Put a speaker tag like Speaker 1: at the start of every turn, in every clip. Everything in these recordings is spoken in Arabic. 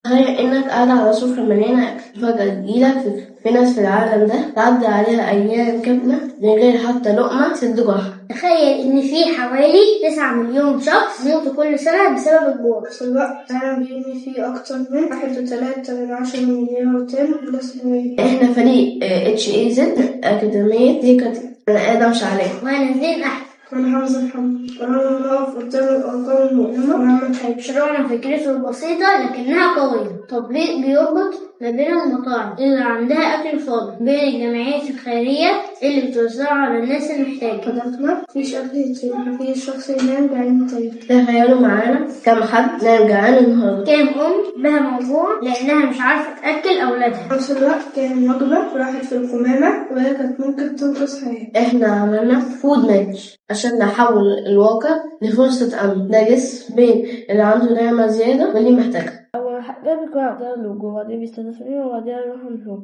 Speaker 1: تخيل إنك قاعد على سفرة مليانة أكل، فجأة تجيلك في ناس في العالم ده تعدي عليها أيام كاملة من غير حتى لقمة تسد جوعها.
Speaker 2: تخيل إن في حوالي 9 مليون شخص بيموتوا كل سنة بسبب الجوع.
Speaker 3: في الوقت العالم بيرمي فيه أكتر من 1.3 مليار طن بلاستيك.
Speaker 1: إحنا فريق HAZ أكاديمية ديكا. أنا آدم شعلان.
Speaker 2: وأنا زين أحمد.
Speaker 3: وأنا حمزة محمد. وأنا نقف قدام الأرقام المؤلمة ونعمل حاجة.
Speaker 2: مشروعنا فكرته بسيطة لكنها قوية. تطبيق بيربط ما بين المطاعم اللي عندها أكل فاضي بين الجمعيات الخيرية اللي بتوزعه على الناس المحتاجة.
Speaker 3: هدفنا مفيش أكل يترمي، مفيش شخص ينام جعان تاني.
Speaker 1: تخيلوا معانا كم حد نام جعان النهارده.
Speaker 2: كام أم بها موجوع لأنها مش عارفة تأكل أولادها.
Speaker 3: في نفس الوقت كان وجبة راحت في القمامة وهي كانت ممكن تنقذ حياة.
Speaker 1: إحنا عملنا فود ماتش عشان نحول الواقع لفرصة أمن نجس بين اللي عنده نعمة زيادة واللي محتاجها.
Speaker 4: أول حاجة بيكون عندنا اللوجو وبعدين بيستضيفوني وبعدين نروح نشوف.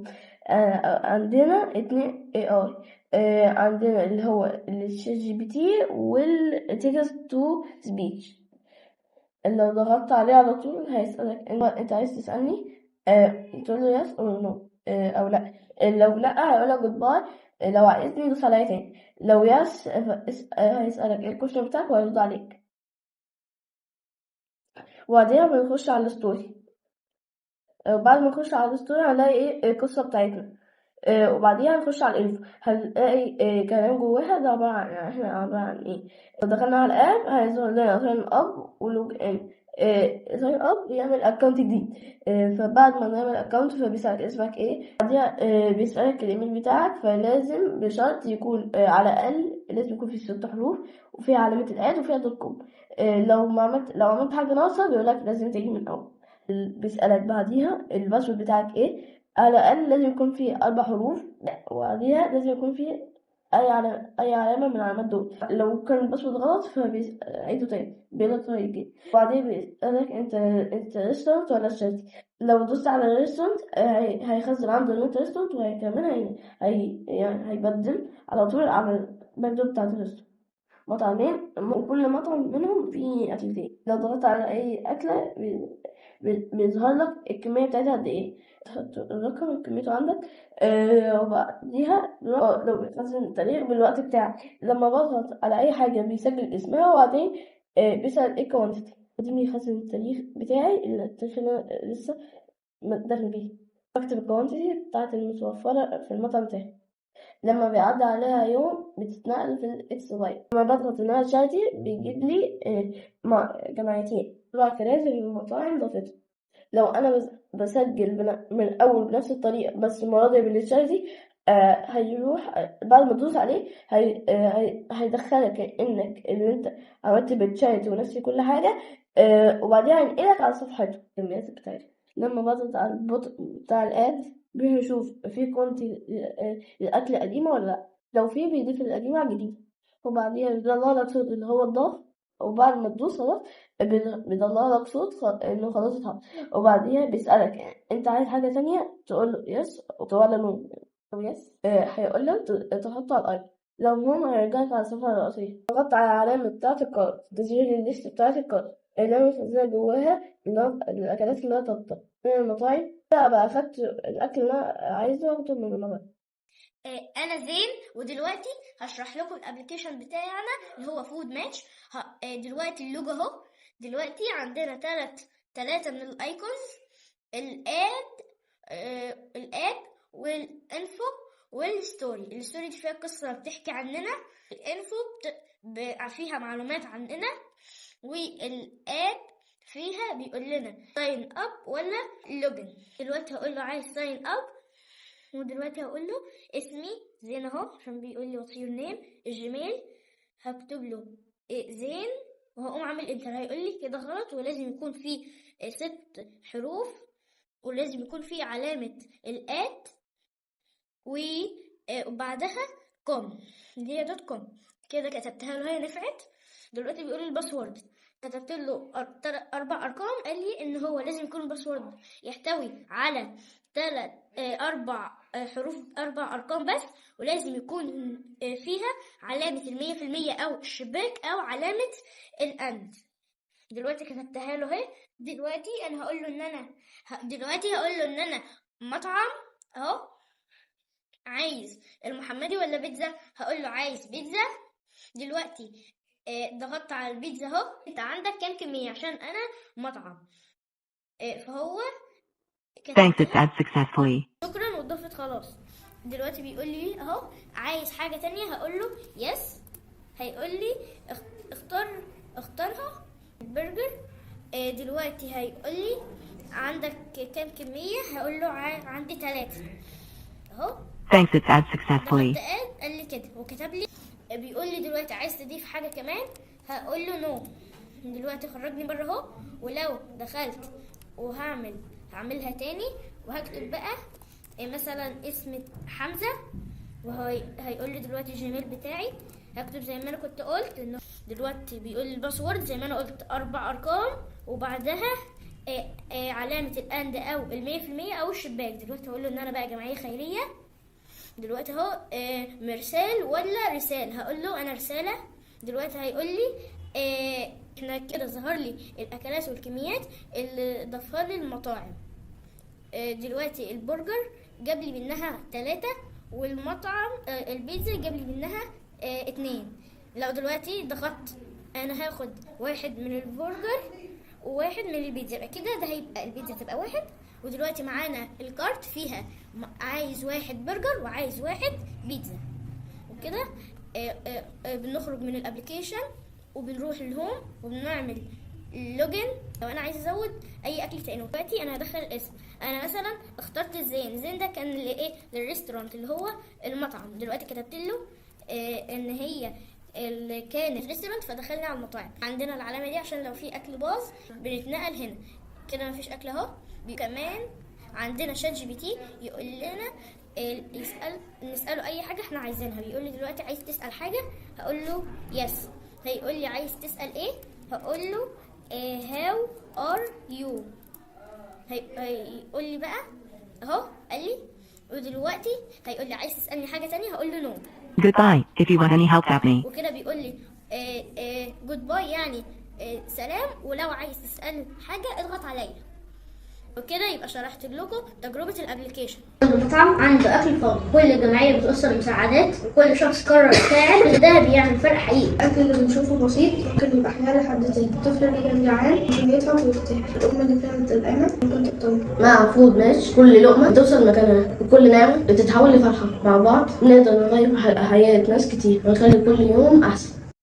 Speaker 4: عندنا 2 AI. عندنا اللي هو الشات جي بي تي والتكست تو سبيتش. لو ضغطت عليه على طول هيسألك انت عايز تسألني، تقول له يس او نو او لا. لو لا هيقولك جود باي. لو عايزني دوس عليا تاني. لو يس هيسألك الكويشن بتاعك وهيرد عليك. وبعدين بنخش على الستوري. بعد ما نخش على الستوري هنلاقي ايه القصة بتاعتنا. وبعديها نخش على الانفو هنلاقي كلام جواها ده عبارة عن احنا عبارة عن ايه. لو دخلنا على الاب هيظهر لنا ساين اب ولوج ان. ساين اب يعمل اكونت جديد. فبعد ما نعمل اكونت فبيسألك اسمك ايه. بعديها بيسألك الايميل بتاعك فلازم بشرط يكون على الاقل لازم يكون فيه 6 حروف وفيها علامة الاد وفيها دوت كوم. لو عملت حاجة ناقصة بيقولك لازم تيجي من اول. بيسألك بعديها الباسورد بتاعك ايه. على الأقل لازم يكون فيه 4 حروف وبعديها لازم يكون فيه أي علامة من العلامات دول. لو كان الباسورد غلط فبيعيده تاني بيغلط يجي. وبعدين بيسألك انت ريستورانت ولا شاتي. لو دوست على ريستورانت هيخزن عنده ان انت ريستورانت وكمان يعني هيبدل على طول على الباك دوت بتاعت الريستورانت. مطعمين وكل مطعم منهم فيه أكلتين. لو ضغطت على أي أكلة بيظهر لك الكمية بتاعتها قد ايه. تحط الرقم كميته عندك. وبعديها لو بيخزن التاريخ بالوقت بتاعك. لما بضغط على أي حاجة بيسجل اسمها وبعدين بيسأل ايه كوانتيتي. بعدين بيخزن التاريخ بتاعي التاريخ اللي أنا لسه داخل بيه. بكتب الكوانتيتي بتاعت المتوفرة في المطعم بتاعي. لما بيعدي عليها يوم بتتنقل في الاكس بايت. لما بضغط ان انا شاتي بيجيب لي جمعيتين 4 كراسي من المطاعم ضافتهم. لو انا بسجل من اول بنفس الطريقه بس المره دي بالشاتي هيروح بعد ما تدوس عليه هيدخلك انك اللي انت عملت بالشات ونفس كل حاجه. وبعدين هينقلك على صفحته الكميات بتاعتها. لما بضغط على البوت بتاع الاد بيشوف في كونتي الأكل قديمة ولا لأ. لو في بيضيف القديمة على الجديدة وبعديها بيطلع لك صوت اللي هو الضاف. وبعد ما تدوس خلاص بيطلع لك صوت إنه خلاص اتحط. وبعديها بيسألك أنت عايز حاجة تانية تقول له يس ولا نو. لو يس هيقول لك تحطه على الأرض. لو نو هيرجعك على الصفحة الرئيسية. ضغطت على العلامة بتاعة الكارت تسجيل الليست بتاعة الكارت اللي أنا مخزنة جواها الأكلات اللي أنا طلبتها من المطاعم. بقى أخدت الأكل اللي أنا عايزه أخده من المطاعم.
Speaker 2: انا زين ودلوقتي هشرح لكم الابلكيشن بتاعنا اللي هو فود ماتش. دلوقتي اللوجو اهو. دلوقتي عندنا ثلاثة من الايكونز: الاد والانفو والستوري. الستوري دي فيها قصة بتحكي عننا. الانفو فيها معلومات عننا. والاد فيها بيقول لنا ساين اب ولا لوجن. دلوقتي هقول له عايز ساين اب ودلوقتي هقول له اسمي زين اهو عشان بيقول لي واتس يور نيم. الجيميل هكتب له زين وهقوم عامل انتر. هيقول لي كده غلط ولازم يكون فيه 6 حروف ولازم يكون فيه علامة الات وبعدها كوم اللي هي دوت كوم. كده كتبتها له هي نفعت. دلوقتي بيقول لي الباسورد. كتبت له 4 أرقام. قال لي إن هو لازم يكون الباسورد يحتوي على 4 حروف 4 أرقام بس ولازم يكون فيها علامة 100% أو الشباك أو علامة الأند. دلوقتي كتبتها له اهي. دلوقتي انا هقول له ان انا مطعم اهو، عايز المحمدي ولا بيتزا؟ هقول له عايز بيتزا. دلوقتي ضغطت على البيتزا اهو. انت عندك كام كمية؟ عشان انا مطعم. فهو
Speaker 5: Thanks, it's add successfully.
Speaker 2: شكرا وضفت خلاص. دلوقتي بيقول لي اهو عايز حاجة تانية، هقول له يس. هيقول لي اختارها البرجر. دلوقتي هيقول لي عندك كام كمية؟ هقول له عندي 3 اهو.
Speaker 5: Thanks, it's add successfully.
Speaker 2: قال لي كده وكتب لي. بيقول لي دلوقتي عايز تضيف حاجة كمان؟ هقول له نو. دلوقتي خرجني بره اهو. ولو دخلت هعملها تاني وهكتب بقى مثلا اسم حمزة، وهيقول لي دلوقتي الجيميل بتاعي. هكتب زي ما انا كنت قلت انه دلوقتي بيقول لي الباسورد زي ما انا قلت 4 أرقام وبعدها علامة الاند او 100% او الشباك. دلوقتي هقول له ان انا بقى جمعية خيرية. دلوقتي اهو مرسال ولا رسال؟ هقول له انا رسالة. دلوقتي هيقول لي احنا كده ظهر لي الاكلات والكميات اللي ضافها لي المطاعم. دلوقتي البرجر جاب لي منها 3 والمطعم البيتزا جاب لي منها 2. لو دلوقتي ضغطت انا هاخد 1 من البرجر و1 من البيتزا، يبقى كده ده هيبقى البيتزا تبقى 1. ودلوقتي معانا الكارت فيها عايز 1 برجر وعايز 1 بيتزا. وكده بنخرج من الابليكيشن وبنروح الهوم وبنعمل لوجن. لو انا عايز ازود اي اكل تاني دلوقتي انا هدخل الاسم. انا مثلا اخترت الزين ده كان للريستورانت اللي هو المطعم. دلوقتي كتبت له ان هي اللي كانت ريستورانت فدخلنا على المطاعم. عندنا العلامه دي عشان لو في اكل باظ بنتنقل هنا. كده مفيش اكل اهو. كمان عندنا شات جي بي تي يقول لنا نساله اي حاجه احنا عايزينها. بيقول لي دلوقتي عايز تسال حاجه؟ هقول له يس. هيقول لي عايز تسال ايه؟ هقول له هاو ار يو. هيقول لي بقى اهو قال لي. ودلوقتي هيقول لي عايز تسالني حاجه تانية؟ هقول له نو.
Speaker 5: Goodbye. If you want any help, tap me.
Speaker 2: وكده بيقول لي جود باي يعني سلام، ولو عايز تسال حاجه اضغط عليا. وكده يبقى شرحت لكم تجربه الابلكيشن.
Speaker 1: المطعم عنده اكل فاضي، كل جمعيه بتوصل مساعدات وكل شخص قرر يساعد، ده بيعمل فرق حقيقي.
Speaker 3: الأكل اللي بنشوفه بسيط ممكن يبقى حياة لحد تاني. الطفل اللي كان جعان ممكن يتعب ويرتاح. الأم اللي كانت قلقانة ممكن تطمن.
Speaker 1: مع فود ماتش كل لقمه بتوصل مكانها وكل نعمه بتتحول لفرحه. مع بعض نقدر نغير حياه ناس كتير ونخلي كل يوم احسن.